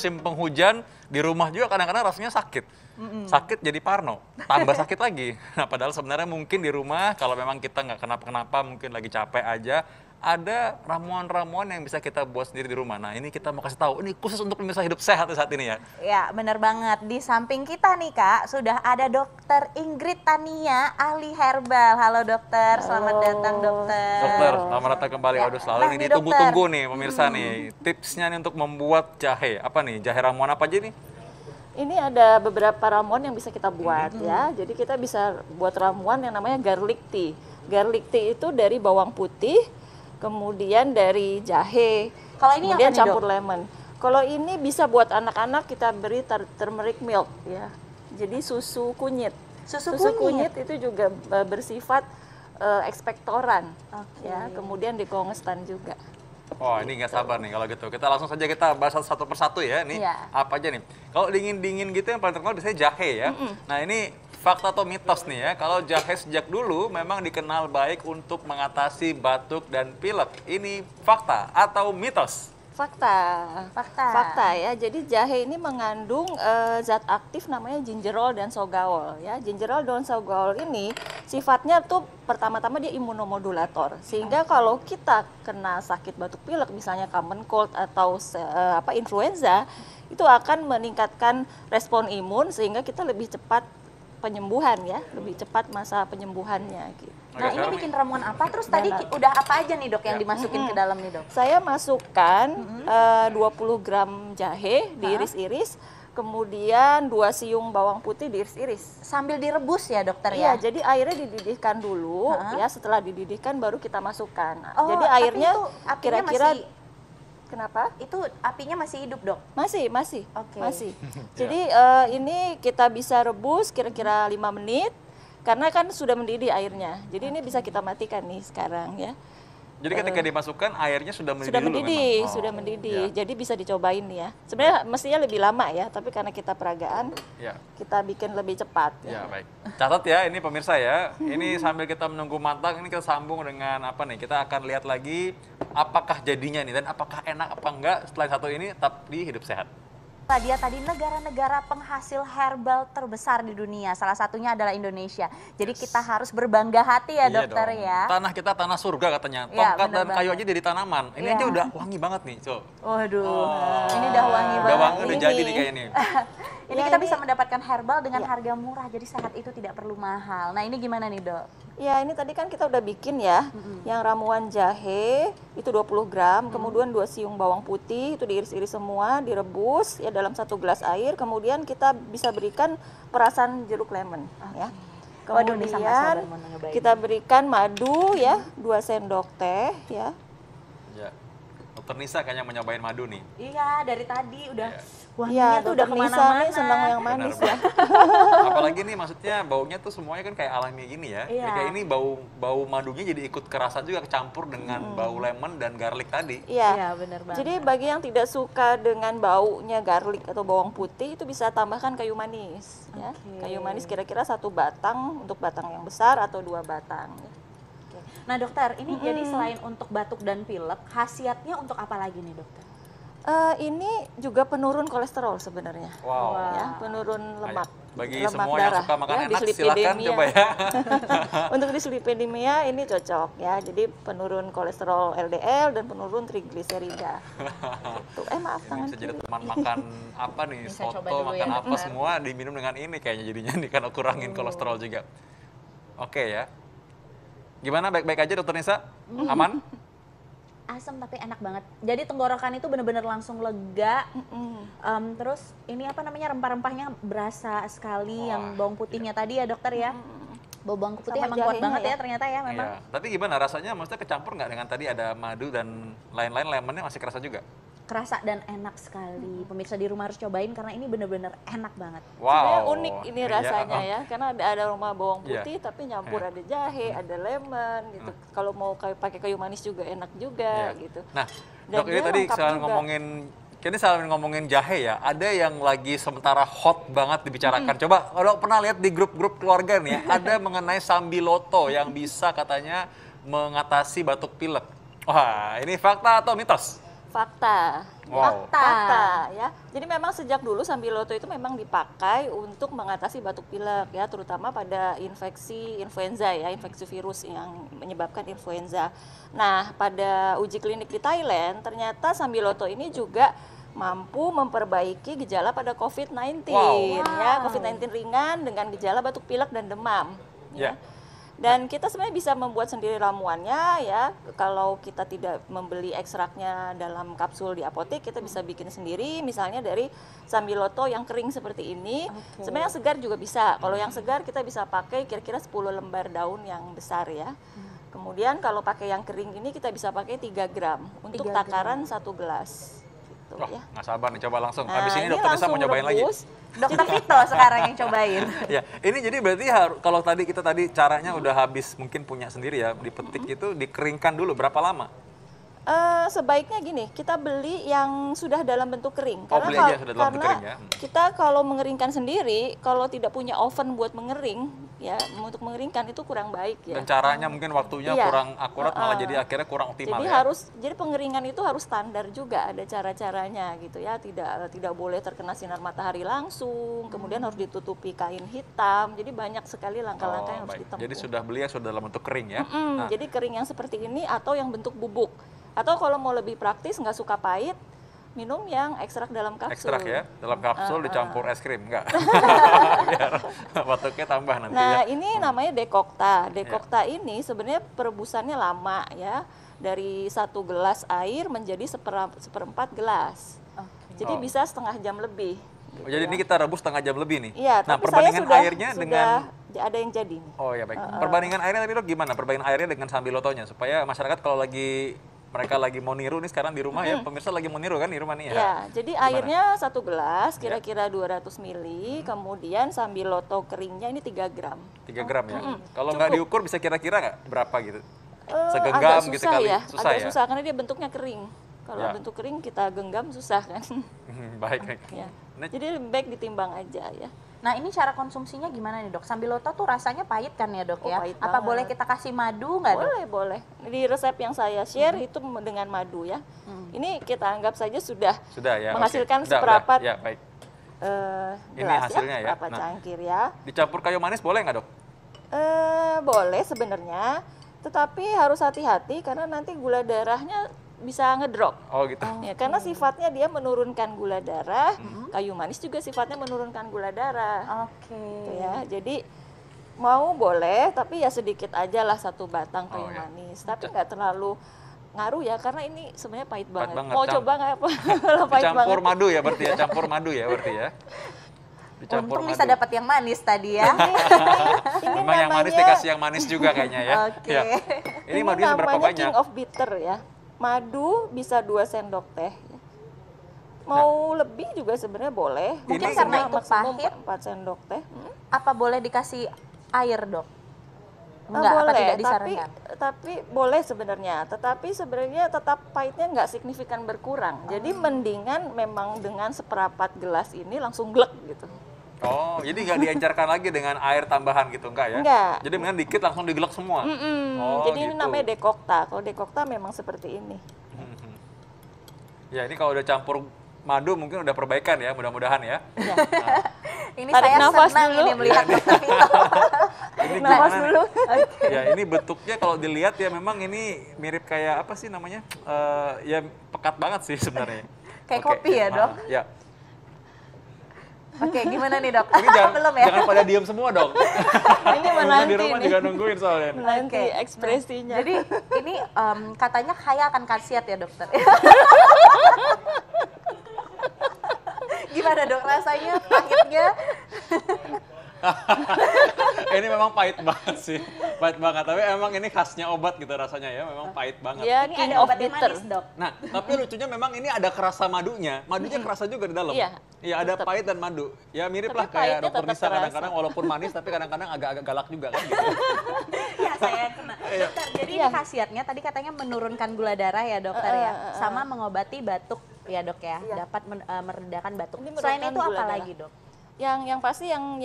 musim penghujan, di rumah juga kadang-kadang rasanya sakit. Sakit jadi parno, tambah sakit lagi. Nah, padahal sebenarnya mungkin di rumah, kalau memang kita nggak kenapa-kenapa, mungkin lagi capek aja, ada ramuan-ramuan yang bisa kita buat sendiri di rumah. Nah, ini kita mau kasih tahu, ini khusus untuk pemirsa hidup sehat saat ini ya. Ya, benar banget. Di samping kita nih Kak, sudah ada Dokter Ingrid Tania, ahli herbal. Halo dokter, selamat datang dokter. Dokter, selamat datang kembali. Ya, Aduh, selalu nah ini nih, ditunggu-tunggu dokter. nih pemirsa nih. Tipsnya nih untuk membuat jahe. Apa nih? Jahe ramuan apa aja nih? Ini ada beberapa ramuan yang bisa kita buat ya. Jadi kita bisa buat ramuan yang namanya garlic tea. Garlic tea itu dari bawang putih, kemudian dari jahe, Kalau ini kemudian apa nih, campur Dok? lemon. Kalau ini bisa buat anak-anak kita beri turmeric milk ya. Jadi susu kunyit. Susu kunyit itu juga bersifat ekspektoran Oke. ya. Kemudian dikongrestan juga. Oh, ini nggak sabar nih kalau gitu. Kita langsung saja kita bahas satu persatu ya. Nih, Iya. apa aja nih? Kalau dingin-dingin gitu yang paling terkenal biasanya jahe ya. Nah, ini fakta atau mitos nih ya. Kalau jahe sejak dulu memang dikenal baik untuk mengatasi batuk dan pilek. Ini fakta atau mitos? Fakta ya. Jadi jahe ini mengandung zat aktif namanya gingerol dan sogaol ya. Gingerol dan sogaol ini sifatnya tuh pertama-tama dia imunomodulator. Sehingga kalau kita kena sakit batuk pilek misalnya common cold atau influenza, itu akan meningkatkan respon imun sehingga kita lebih cepat penyembuhan ya, lebih cepat masa penyembuhannya gitu. Nah, ini sekarang bikin ramuan apa? Terus tadi Benar. udah apa aja nih dok yang Ya. dimasukin ke dalam nih dok? Saya masukkan 20 gram jahe diiris-iris, kemudian 2 siung bawang putih diiris-iris. Sambil direbus ya dokter Iya, ya? jadi airnya dididihkan dulu Ha-ha. ya, setelah dididihkan baru kita masukkan. Oh, Jadi tapi airnya itu apinya kira-kira masih- kenapa? Itu apinya masih hidup dok? Masih. Oke. Masih. Jadi ini kita bisa rebus kira-kira 5 menit karena kan sudah mendidih airnya. Jadi ini bisa kita matikan nih sekarang ya. Jadi ketika dimasukkan airnya sudah mendidih Sudah dulu mendidih, memang? Oh, sudah mendidih. ya. Jadi bisa dicobain nih ya. Sebenarnya mestinya lebih lama ya, tapi karena kita peragaan, Ya. kita bikin lebih cepat. Ya, baik. Catat ya, ini pemirsa ya. Ini sambil kita menunggu matang, ini kita sambung dengan apa nih? Kita akan lihat lagi apakah jadinya nih dan apakah enak apa enggak setelah satu ini tetap di Hidup Sehat. Dia tadi negara-negara penghasil herbal terbesar di dunia, salah satunya adalah Indonesia. Jadi kita harus berbangga hati ya Iya dokter dong. ya. Tanah kita tanah surga katanya. Iya, Tongkat bener dan kayu banget. aja dari tanaman. Ini Iya. aja udah wangi banget nih, Co. Waduh, Oh. ini udah wangi Udah banget. wangi, udah Ini. jadi nih kayaknya. Ini Ya, kita ini- bisa mendapatkan herbal dengan Ya. harga murah, jadi sehat itu tidak perlu mahal. Nah ini gimana nih dok? Ya, ini tadi kan kita udah bikin ya, yang ramuan jahe itu 20 gram, kemudian 2 siung bawang putih itu diiris-iris semua, direbus ya dalam 1 gelas air, kemudian kita bisa berikan perasan jeruk lemon ya. Waduh, nih Kemudian sangat sabar mau nyobain. kita berikan madu ya, 2 sendok teh ya. Ya. Dokter Nisa kayaknya mau nyobain madu nih. Iya dari tadi udah wanginya Iya, tuh udah Dokter Nisa kemana-mana. nih senang yang manis Benar ya. Apalagi nih maksudnya baunya tuh semuanya kan kayak alami gini ya. Jadi Iya. kayak ini bau madunya jadi ikut kerasa juga kecampur dengan bau lemon dan garlic tadi. Iya. Iya benar banget. Jadi bagi yang tidak suka dengan baunya garlic atau bawang putih itu bisa tambahkan kayu manis ya. Oke. Kayu manis kira-kira 1 batang untuk batang yang besar atau 2 batang. Oke. Nah dokter, ini jadi selain untuk batuk dan pilek, khasiatnya untuk apa lagi nih dokter? Ini juga penurun kolesterol sebenarnya. Wow. Ya, penurun lemak. Bagi lemak semua yang suka makan enak silakan dislipidemia. coba ya. Untuk dislipidemia ini cocok ya. Jadi penurun kolesterol LDL dan penurun trigliserida. Gitu. Maaf Ini tangan bisa jadi kiri. teman makan apa nih, Bisa soto, coba dulu makan ya, apa dokter. semua diminum dengan ini kayaknya jadinya nih karena kurangin kolesterol juga. Oke ya. Gimana, baik-baik aja Dokter Nisa? Aman? Asam tapi enak banget. Jadi tenggorokan itu benar-benar langsung lega. Terus ini apa namanya rempah-rempahnya berasa sekali, Wah, yang bawang putihnya tadi ya dokter ya. Bawang putih Sama emang kuat jahenya banget ya ya. ternyata ya memang. Iya. Tapi gimana rasanya? Maksudnya kecampur nggak dengan tadi ada madu dan lain-lain, lemonnya masih kerasa juga? Kerasa dan enak sekali. Pemirsa di rumah harus cobain karena ini benar-benar enak banget. Sebenarnya Wow. unik ini Iya. rasanya ya, karena ada aroma bawang Iya. putih tapi nyampur Iya. ada jahe, ada lemon gitu. Kalau mau pakai kayu manis juga enak juga Iya. gitu. Nah, Dan Dok, ini dia tadi lengkap selain juga. ngomongin jahe ya, ada yang lagi sementara hot banget dibicarakan. Coba kalau pernah lihat di grup-grup keluarga nih ya, ada mengenai sambiloto yang bisa katanya mengatasi batuk pilek. Wah, ini fakta atau mitos? Fakta. Wow. Fakta ya. Jadi memang sejak dulu Sambiloto itu memang dipakai untuk mengatasi batuk pilek ya, terutama pada infeksi influenza ya, infeksi virus yang menyebabkan influenza. Nah, pada uji klinik di Thailand ternyata Sambiloto ini juga mampu memperbaiki gejala pada COVID-19 ya, COVID-19 ringan dengan gejala batuk pilek dan demam ya. Dan kita sebenarnya bisa membuat sendiri ramuannya ya. Kalau kita tidak membeli ekstraknya dalam kapsul di apotek, kita bisa bikin sendiri. Misalnya dari Sambiloto yang kering seperti ini. Sebenarnya yang segar juga bisa. Kalau yang segar kita bisa pakai kira-kira 10 lembar daun yang besar ya. Kemudian kalau pakai yang kering ini kita bisa pakai 3 gram untuk 3 gram. takaran 1 gelas. Gitu, Wah, ya. nggak sabar nih, coba langsung. Nah, Habis ini ini dokter Nisa mau langsung nyobain lagi. rebus. Dokter Vito sekarang yang cobain. Ya, ini jadi berarti kalau tadi kita caranya udah habis mungkin punya sendiri ya, dipetik itu dikeringkan dulu berapa lama? Sebaiknya gini, kita beli yang sudah dalam bentuk kering. Oh, beli aja sudah dalam bentuk kering ya. Kita kalau mengeringkan sendiri, kalau tidak punya oven buat mengering, ya untuk mengeringkan itu kurang baik ya. Dan caranya mungkin waktunya Iya. kurang akurat, malah jadi akhirnya kurang optimal Jadi ya. jadi pengeringan itu harus standar juga, ada cara-caranya gitu ya. Tidak boleh terkena sinar matahari langsung, kemudian harus ditutupi kain hitam. Jadi banyak sekali langkah-langkah yang harus baik. ditempuh. Jadi sudah beli ya sudah dalam bentuk kering ya. Nah, Jadi kering yang seperti ini atau yang bentuk bubuk. Atau kalau mau lebih praktis, nggak suka pahit, minum yang ekstrak dalam kapsul. ekstrak ya, dalam kapsul dicampur es krim, enggak? Biar batuknya tambah nanti Nah, ya. ini namanya dekokta. Dekokta ini sebenarnya perebusannya lama ya. Dari 1 gelas air menjadi seperempat gelas. Jadi bisa setengah jam lebih. Oh, jadi ini kita rebus setengah jam lebih nih. Iya, Nah, tapi perbandingan saya airnya sudah dengan ada yang jadi nih. Oh ya baik. Perbandingan airnya tadi dok gimana? Perbandingan airnya dengan Sambilotonya supaya masyarakat kalau mereka lagi mau niru nih sekarang di rumah ya, pemirsa lagi mau niru kan di rumah nih ya. Ya, jadi airnya 1 gelas kira-kira 200 ml, kemudian Sambiloto keringnya ini 3 gram. 3 gram ya. Kalau nggak diukur bisa kira-kira nggak berapa gitu? Segenggam Agak susah gitu kali. ya, Susah agak ya. susah karena dia bentuknya kering. Kalau Ya. bentuk kering kita genggam susah kan. Baik. baik. Ya. Nah, Jadi lebih baik ditimbang aja ya. Nah ini cara konsumsinya gimana nih dok? Sambiloto tuh rasanya pahit kan ya dok Oh, ya? pahit Apa banget. boleh kita kasih madu nggak dok? Boleh. Di resep yang saya share itu dengan madu ya. Ini kita anggap saja sudah sudah ya. menghasilkan oke. Udah, seperempat Ya baik. gelas Ini hasilnya ya. seperempat Nah. cangkir ya. Dicampur kayu manis boleh nggak dok? Boleh sebenarnya, tetapi harus hati-hati karena nanti gula darahnya bisa ngedrop. Oh gitu. Ya, karena sifatnya dia menurunkan gula darah, kayu manis juga sifatnya menurunkan gula darah. Oke. Gitu ya. Jadi mau boleh, tapi ya sedikit aja lah 1 batang kayu Oh, ya. manis. Tapi nggak terlalu ngaruh ya, karena ini sebenarnya pahit banget. banget. Mau coba nggak apa? Kalau pahit Dicampur banget. madu ya berarti ya, campur madu ya berarti ya. Dicampur Untung bisa madu. dapat yang manis tadi ya. Ini Memang yang manis namanya- dikasih yang manis juga kayaknya ya. Oke. Ya. Ini madunya seberapa namanya banyak? King of Bitter ya. Madu bisa 2 sendok teh. Mau lebih juga sebenarnya boleh. Mungkin Ini karena itu maksimum pahit. 4 sendok teh. Apa boleh dikasih air dok? Enggak, Boleh, apa tidak tapi disarankan? tapi boleh sebenarnya. Tetapi sebenarnya tetap pahitnya nggak signifikan berkurang. Jadi mendingan memang dengan seperempat gelas ini langsung glek gitu. Oh, jadi nggak diencerkan lagi dengan air tambahan gitu, enggak ya? Enggak. Jadi mendingan dikit langsung digelek semua. Oh, Jadi ini gitu. namanya dekokta. Kalau dekokta memang seperti ini. Ya ini kalau udah campur madu mungkin udah perbaikan ya, mudah-mudahan ya. Ya. Ini Tarik saya nafas senang dulu. ini melihat dokter Vito. Ini Nafas gimana? dulu. Ya ini bentuknya kalau dilihat ya memang ini mirip kayak apa sih namanya? Ya pekat banget sih sebenarnya. Kayak Oke, kopi ya, Dok? Ya. Oke, gimana nih dok? Ini jangan, Belum ya? jangan pada diem semua dong. Ini Teman-teman menanti di rumah nih. juga nungguin soalnya. Nanti Oke. ekspresinya. Jadi ini katanya kaya akan khasiat ya dokter. Gimana dok rasanya, pahitnya? Ini memang pahit banget sih, pahit banget. Tapi emang ini khasnya obat gitu rasanya ya, memang pahit banget. Ya, Ini King ada of obat yang Bitter. manis dok. Nah, tapi lucunya memang ini ada kerasa madunya. Madunya kerasa juga di dalam. Iya, Iya, ada tetep. pahit dan madu. Ya mirip Tapi lah kayak pahitnya dokter tetap Nisa kadang-kadang terasa. walaupun manis tapi kadang-kadang agak-agak galak juga kan gitu. Ya saya kena. Dokter, jadi ini khasiatnya tadi katanya menurunkan gula darah ya dokter ya, sama mengobati batuk ya dok ya, dapat meredakan batuk. Ini Selain menurunkan itu apa gula darah. lagi dok? Yang pasti yang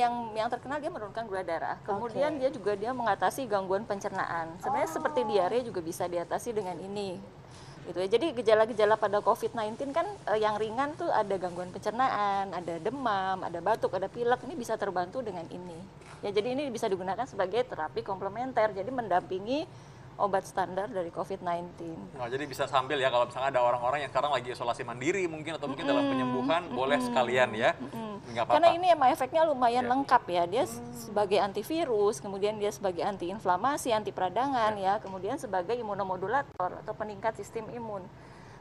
terkenal dia menurunkan gula darah. Kemudian dia juga mengatasi gangguan pencernaan. Sebenarnya seperti diare juga bisa diatasi dengan ini. gitu ya. Jadi gejala-gejala pada COVID-19 kan yang ringan tuh ada gangguan pencernaan, ada demam, ada batuk, ada pilek, ini bisa terbantu dengan ini. Ya, jadi ini bisa digunakan sebagai terapi komplementer, jadi mendampingi obat standar dari COVID-19. Oh, jadi bisa sambil ya kalau misalnya ada orang-orang yang sekarang lagi isolasi mandiri mungkin atau mungkin dalam penyembuhan boleh sekalian ya. Nggak apa-apa. Karena ini emang efeknya lumayan lengkap ya. Dia sebagai antivirus, kemudian dia sebagai antiinflamasi, anti peradangan ya, kemudian sebagai imunomodulator atau peningkat sistem imun.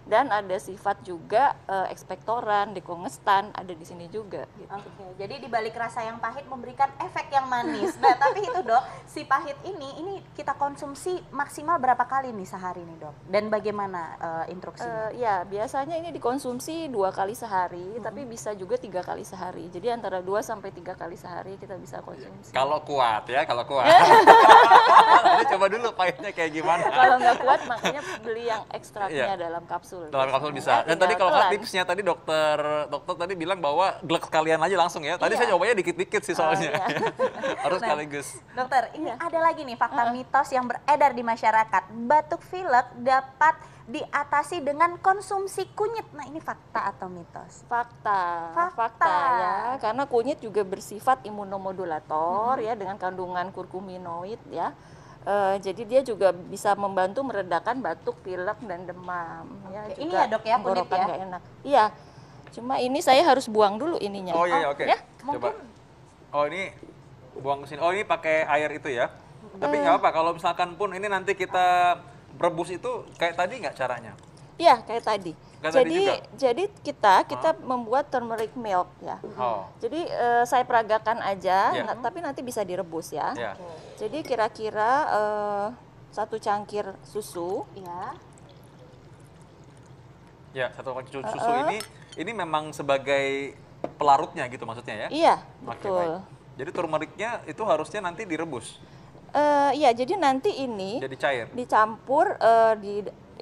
Dan ada sifat juga ekspektoran, dekongestan ada di sini juga. Gitu. Oke, jadi di balik rasa yang pahit memberikan efek yang manis. Nah, tapi itu dok, si pahit ini kita konsumsi maksimal berapa kali nih sehari nih dok? Dan bagaimana instruksinya? Ya, biasanya ini dikonsumsi 2 kali sehari, tapi bisa juga 3 kali sehari. Jadi antara 2 sampai 3 kali sehari kita bisa konsumsi. Kalau kuat ya, kalau kuat. Nanti coba dulu pahitnya kayak gimana. Kalau nggak kuat makanya beli yang ekstraknya dalam kapsul. Dalam kapsul bisa. Dan tadi kalau tipsnya tadi dokter tadi bilang bahwa glek sekalian aja langsung ya. Tadi saya cobanya dikit-dikit sih soalnya. Harus sekaligus. Dokter, ini ada lagi nih fakta mitos yang beredar di masyarakat. Batuk pilek dapat diatasi dengan konsumsi kunyit. Nah, ini fakta atau mitos? Fakta ya. Karena kunyit juga bersifat imunomodulator ya dengan kandungan kurkuminoid ya. Jadi dia juga bisa membantu meredakan batuk, pilek, dan demam. Ya, Oke, juga ini ya dok ya, kunyit ya? nggak enak. Iya, cuma ini saya harus buang dulu ininya. Oh iya, oke. Ya? Coba. Oh ini buang ke sini. Oh ini pakai air itu ya. Tapi nggak apa, kalau misalkan pun ini nanti kita rebus itu kayak tadi nggak caranya? Iya, kayak tadi. Kayak tadi juga? Jadi kita membuat turmeric milk ya. Oh. Jadi saya peragakan aja, Ya. tapi nanti bisa direbus ya. Ya. Jadi kira-kira 1 cangkir susu. Iya. Ya, 1 cangkir susu ini memang sebagai pelarutnya gitu maksudnya ya? Iya, Oke, betul. baik. Jadi turmericnya itu harusnya nanti direbus. Iya, jadi nanti ini Jadi cair. dicampur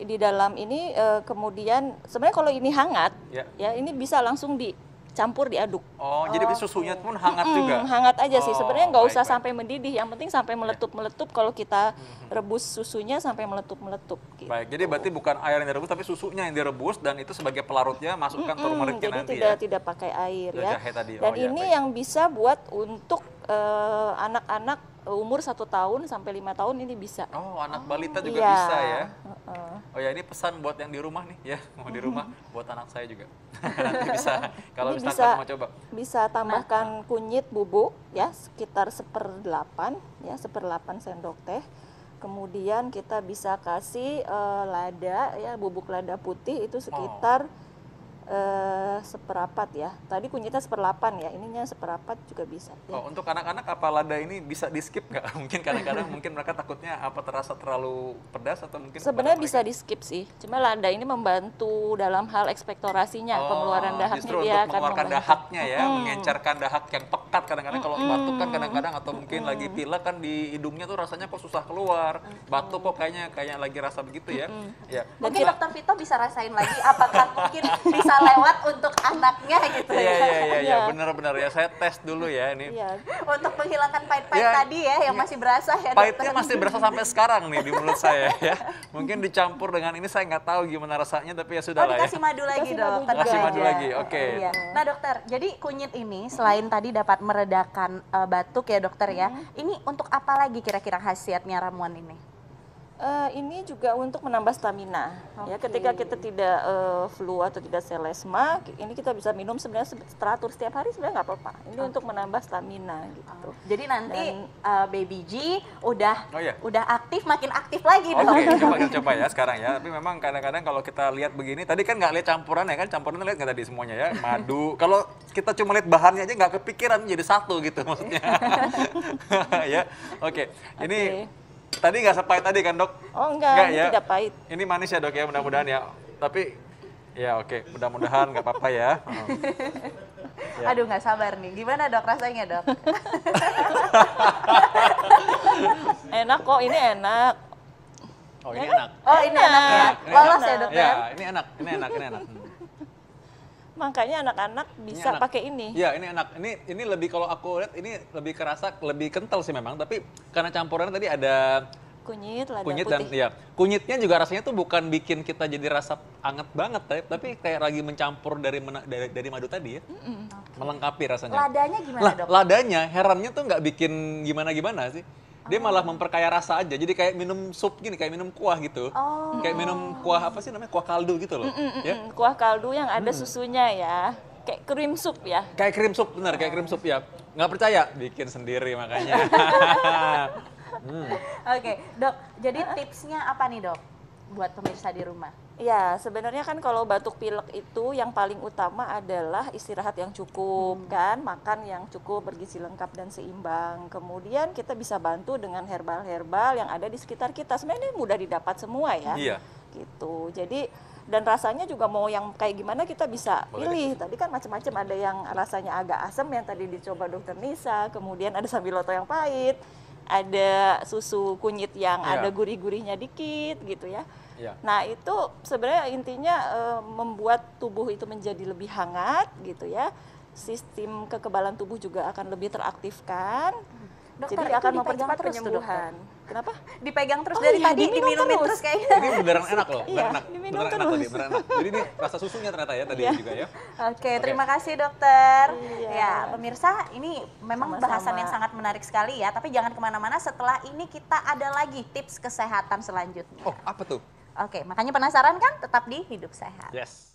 di dalam ini kemudian sebenarnya kalau ini hangat ya ini bisa langsung dicampur diaduk. Oh, jadi susunya pun hangat juga? Hangat aja sih, sebenarnya nggak usah baik. sampai mendidih, yang penting sampai meletup-meletup kalau kita rebus susunya sampai meletup-meletup gitu. Baik, jadi berarti bukan air yang direbus tapi susunya yang direbus dan itu sebagai pelarutnya masukkan turmericnya Jadi nanti tidak pakai air Udah ya. jahe tadi. Dan Oh, ya, ini baik. yang bisa buat untuk anak-anak umur 1 tahun sampai 5 tahun ini bisa. Oh, anak balita juga Iya. bisa ya? Oh ya, ini pesan buat yang di rumah nih ya, mau di rumah, buat anak saya juga. Nanti bisa, kalau Ini misalkan mau coba. bisa tambahkan kunyit bubuk ya sekitar 1/8 ya, 1/8 sendok teh. Kemudian kita bisa kasih lada ya, bubuk lada putih itu sekitar 1/4 ya. Tadi kunyitnya 1/8 ya, ininya 1/4 juga bisa. Ya. Oh, untuk anak-anak apa lada ini bisa di skip nggak? Mungkin kadang-kadang mungkin mereka takutnya apa terasa terlalu pedas atau mungkin Sebenarnya kepada bisa mereka? di skip sih. Cuma lada ini membantu dalam hal ekspektorasinya, pengeluaran dahaknya justru dia untuk akan mengeluarkan membantu. dahaknya ya, mengencerkan dahak yang pekat kadang-kadang kalau batuk kan kadang-kadang atau mungkin lagi pilek kan di hidungnya tuh rasanya kok susah keluar, batuk kok kayaknya lagi rasa begitu ya. Ya. Mungkin dokter Vito bisa rasain lagi apakah mungkin bisa lewat untuk anaknya gitu Iya, ya. iya, benar-benar ya. Saya tes dulu ya ini. Iya. Untuk menghilangkan pahit-pahit Ya. tadi ya yang masih berasa ya Pahitnya dokter. masih berasa sampai sekarang nih di mulut saya ya. Mungkin dicampur dengan ini saya nggak tahu gimana rasanya tapi ya sudah Oh, lah ya. dikasih madu lagi Kasih dok. madu tentu Kasih aja. madu lagi, oke. Iya. Nah dokter, jadi kunyit ini selain tadi dapat meredakan batuk ya dokter ya, ini untuk apa lagi kira-kira khasiatnya ramuan ini? Ini juga untuk menambah stamina. Ya, Oke. ketika kita tidak flu atau tidak selesma, ini kita bisa minum sebenarnya teratur setiap hari sebenarnya nggak apa-apa. Ini untuk menambah stamina gitu. Jadi nanti Baby G udah Oh, iya. aktif, makin aktif lagi dong. Oke, coba kita coba ya sekarang ya. Tapi memang kadang-kadang kalau kita lihat begini, tadi kan nggak lihat campuran ya kan, campurannya lihat nggak tadi semuanya ya, madu. Kalau kita cuma lihat bahannya aja nggak kepikiran jadi satu gitu maksudnya. Ya, oke. Ini tadi nggak sepahit tadi kan dok? Oh enggak, ini ya. tidak pahit. Ini manis ya dok ya, mudah-mudahan ya. Tapi ya oke, mudah-mudahan nggak apa-apa ya. Ya. Aduh nggak sabar nih, gimana dok rasanya dok? Enak kok, ini enak. Oh ini enak. Oh ini enak ya, Ini lolos enak. ya dokter? Ya, ini enak. Makanya anak-anak bisa enak. pakai ini. Ya ini enak. Ini lebih kalau aku lihat ini lebih kerasa lebih kental sih memang. Tapi karena campurannya tadi ada Kunyit, lada Kunyit putih. dan ya, kunyitnya juga rasanya tuh bukan bikin kita jadi rasa anget banget, tapi kayak lagi mencampur dari madu tadi ya. Melengkapi rasanya. Ladanya gimana Lah, dok? ladanya herannya tuh nggak bikin gimana-gimana sih. Dia malah memperkaya rasa aja. Jadi kayak minum sup gini, kayak minum kuah gitu. Kayak minum kuah apa sih namanya? Kuah kaldu gitu loh. Ya. Kuah kaldu yang ada susunya ya. Kayak cream soup ya. Kayak krim sup, benar, kayak krim sup ya. Nggak percaya? Bikin sendiri makanya. Oke, dok. Jadi tipsnya apa nih dok buat pemirsa di rumah? Ya, sebenarnya kan kalau batuk pilek itu yang paling utama adalah istirahat yang cukup kan, makan yang cukup, bergizi lengkap dan seimbang. Kemudian kita bisa bantu dengan herbal-herbal yang ada di sekitar kita. Sebenarnya ini mudah didapat semua ya. Iya. Gitu. Jadi dan rasanya juga mau yang kayak gimana kita bisa pilih. Tadi kan macam-macam, ada yang rasanya agak asam yang tadi dicoba Dokter Nisa, kemudian ada sambiloto yang pahit, ada susu kunyit yang ada gurih-gurihnya dikit gitu ya. Iya. Nah itu sebenarnya intinya membuat tubuh itu menjadi lebih hangat gitu ya. Sistem kekebalan tubuh juga akan lebih teraktifkan. Dokter, Jadi itu akan dipegang mempercepat terus tuh, penyembuhan. Kenapa? Dipegang terus Oh dari iya, tadi diminum diminumin terus. terus kayaknya. Ini beneran enak loh, Iya, beneran enak. diminum Beneran enak terus. tadi, beneran enak. Jadi ini rasa susunya ternyata ya tadi juga ya. Oke, terima kasih dokter. Iya. Ya, pemirsa, ini memang Sama-sama. bahasan yang sangat menarik sekali ya. Tapi jangan kemana-mana, setelah ini kita ada lagi tips kesehatan selanjutnya. Oh, apa tuh? Oke, makanya penasaran kan? Tetap di Hidup Sehat. Yes.